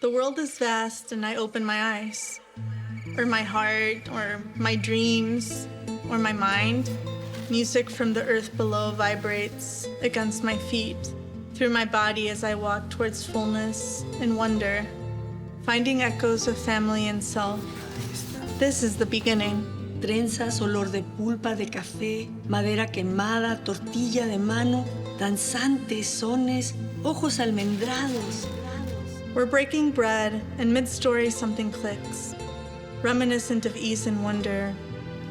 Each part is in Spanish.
The world is vast and I open my eyes, or my heart, or my dreams, or my mind. Music from the earth below vibrates against my feet, through my body as I walk towards fullness and wonder, finding echoes of family and self. This is the beginning. Trenzas, olor de pulpa, de café, madera quemada, tortilla de mano, danzantes, sones, ojos almendrados. We're breaking bread, and mid-story something clicks, reminiscent of ease and wonder,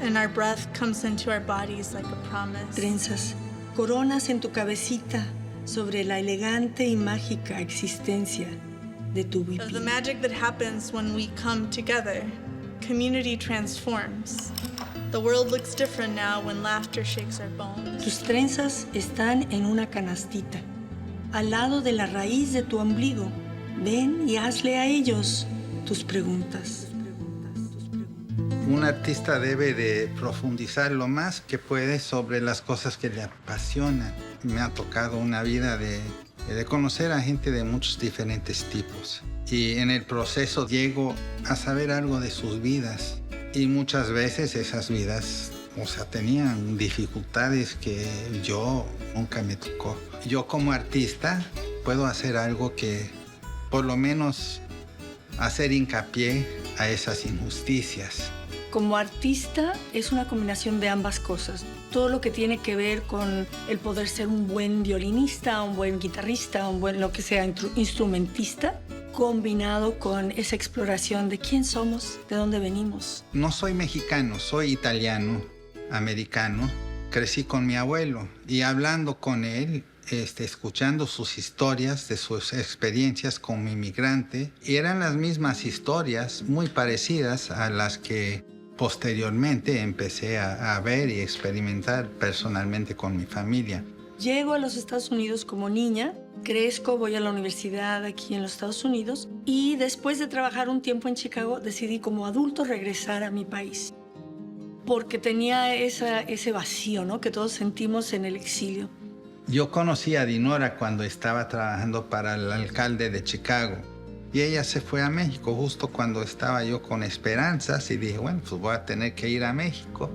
and our breath comes into our bodies like a promise. Trenzas, coronas en tu cabecita sobre la elegante y mágica existencia de tu Of the vivir. magic that happens when we come together, community transforms. The world looks different now when laughter shakes our bones. Tus trenzas están en una canastita, al lado de la raíz de tu ombligo. Ven y hazle a ellos tus preguntas. Un artista debe de profundizar lo más que puede sobre las cosas que le apasionan. Me ha tocado una vida de conocer a gente de muchos diferentes tipos. Y en el proceso llego a saber algo de sus vidas. Y muchas veces esas vidas, tenían dificultades que yo nunca me tocó. Yo como artista puedo hacer algo que, por lo menos, hacer hincapié a esas injusticias. Como artista es una combinación de ambas cosas. Todo lo que tiene que ver con el poder ser un buen violinista, un buen guitarrista, un buen lo que sea instrumentista, combinado con esa exploración de quién somos, de dónde venimos. No soy mexicano, soy italiano, americano. Crecí con mi abuelo y hablando con él, escuchando sus historias de sus experiencias como inmigrante, y eran las mismas historias muy parecidas a las que posteriormente empecé a ver y experimentar personalmente con mi familia. Llego a los Estados Unidos como niña, crezco, voy a la universidad aquí en los Estados Unidos y después de trabajar un tiempo en Chicago decidí como adulto regresar a mi país porque tenía ese vacío, ¿no?, que todos sentimos en el exilio. Yo conocí a Dinora cuando estaba trabajando para el alcalde de Chicago y ella se fue a México justo cuando estaba yo con esperanzas y dije, bueno, pues voy a tener que ir a México.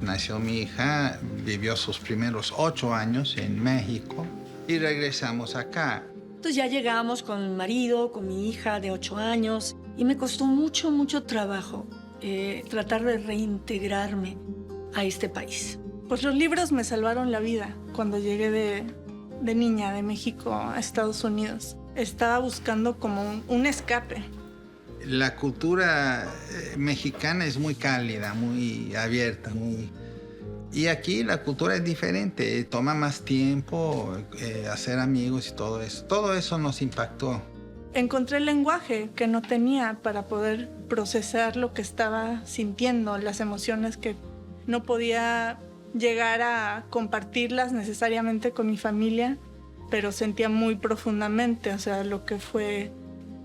Nació mi hija, vivió sus primeros 8 años en México y regresamos acá. Entonces ya llegamos con mi marido, con mi hija de 8 años y me costó mucho, mucho trabajo tratar de reintegrarme a este país. Pues los libros me salvaron la vida cuando llegué de niña de México a Estados Unidos. Estaba buscando como un escape. La cultura mexicana es muy cálida, muy abierta, y aquí la cultura es diferente, toma más tiempo hacer amigos y todo eso. Todo eso nos impactó. Encontré el lenguaje que no tenía para poder procesar lo que estaba sintiendo, las emociones que no podía llegar a compartirlas necesariamente con mi familia, pero sentía muy profundamente, lo que fue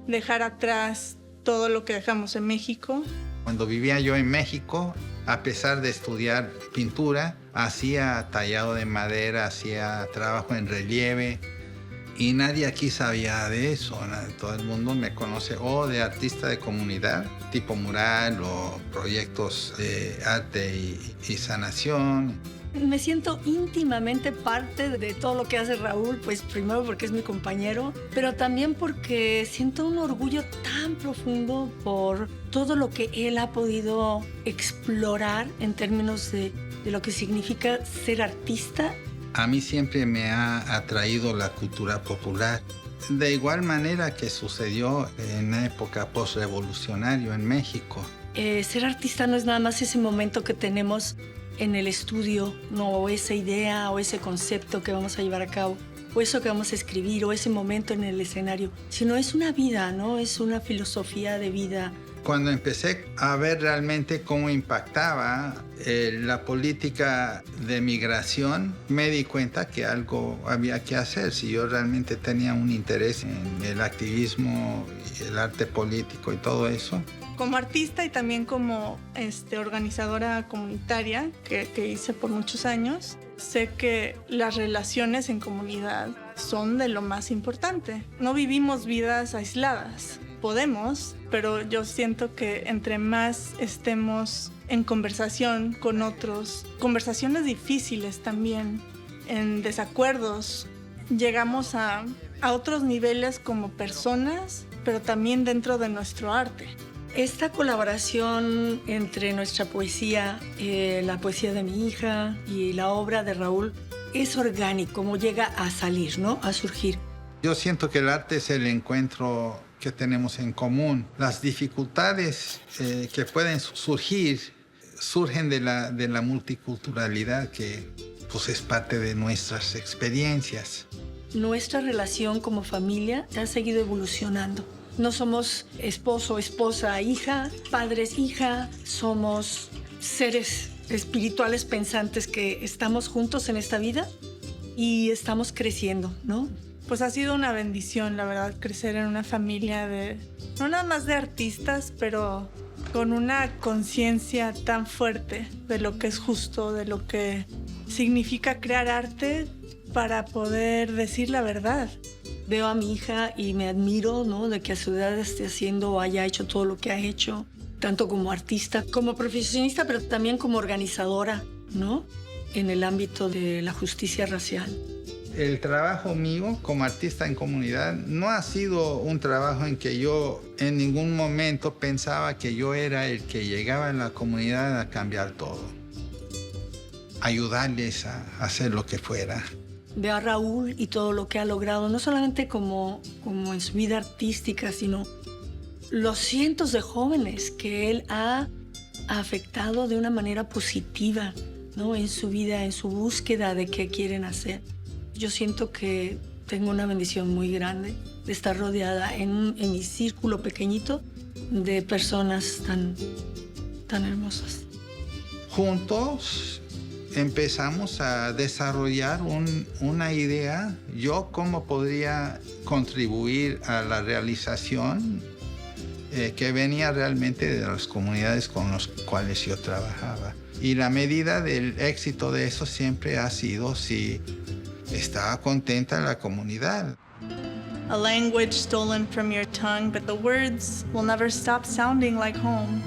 dejar atrás todo lo que dejamos en México. Cuando vivía yo en México, a pesar de estudiar pintura, hacía tallado de madera, hacía trabajo en relieve y nadie aquí sabía de eso. Todo el mundo me conoce de artista de comunidad, tipo mural o proyectos de arte y sanación. Me siento íntimamente parte de todo lo que hace Raúl, pues primero porque es mi compañero, pero también porque siento un orgullo tan profundo por todo lo que él ha podido explorar en términos de lo que significa ser artista. A mí siempre me ha atraído la cultura popular. De igual manera que sucedió en la época postrevolucionaria en México. Ser artista no es nada más ese momento que tenemos en el estudio, no, o esa idea o ese concepto que vamos a llevar a cabo, o eso que vamos a escribir, o ese momento en el escenario, sino es una vida, ¿no? Es una filosofía de vida. Cuando empecé a ver realmente cómo impactaba la política de migración, me di cuenta que algo había que hacer. Si yo realmente tenía un interés en el activismo, y el arte político y todo eso. Como artista y también como organizadora comunitaria que hice por muchos años, sé que las relaciones en comunidad son de lo más importante. No vivimos vidas aisladas. podemos, pero yo siento que entre más estemos en conversación con otros, conversaciones difíciles también, en desacuerdos, llegamos a otros niveles como personas, pero también dentro de nuestro arte. Esta colaboración entre nuestra poesía, la poesía de mi hija y la obra de Raúl, es orgánico, como llega a salir, ¿no? A surgir. Yo siento que el arte es el encuentro que tenemos en común. Las dificultades que pueden surgir surgen de la multiculturalidad que pues, es parte de nuestras experiencias. Nuestra relación como familia ha seguido evolucionando. No somos esposo, esposa, hija, padres, hija. Somos seres espirituales pensantes que estamos juntos en esta vida y estamos creciendo, ¿no? Pues ha sido una bendición, la verdad, crecer en una familia no nada más de artistas, pero con una conciencia tan fuerte de lo que es justo, de lo que significa crear arte para poder decir la verdad. Veo a mi hija y me admiro, ¿no? De que a su edad esté haciendo o haya hecho todo lo que ha hecho, tanto como artista, como profesionista, pero también como organizadora, ¿no? En el ámbito de la justicia racial. El trabajo mío como artista en comunidad no ha sido un trabajo en que yo en ningún momento pensaba que yo era el que llegaba a la comunidad a cambiar todo, ayudarles a hacer lo que fuera. Veo a Raúl y todo lo que ha logrado, no solamente como en su vida artística, sino los cientos de jóvenes que él ha afectado de una manera positiva, ¿no? En su vida, en su búsqueda de qué quieren hacer. Yo siento que tengo una bendición muy grande de estar rodeada en mi círculo pequeñito de personas tan hermosas. Juntos empezamos a desarrollar una idea, yo cómo podría contribuir a la realización que venía realmente de las comunidades con las cuales yo trabajaba. Y la medida del éxito de eso siempre ha sido si estaba contenta la comunidad. A language stolen from your tongue, but the words will never stop sounding like home.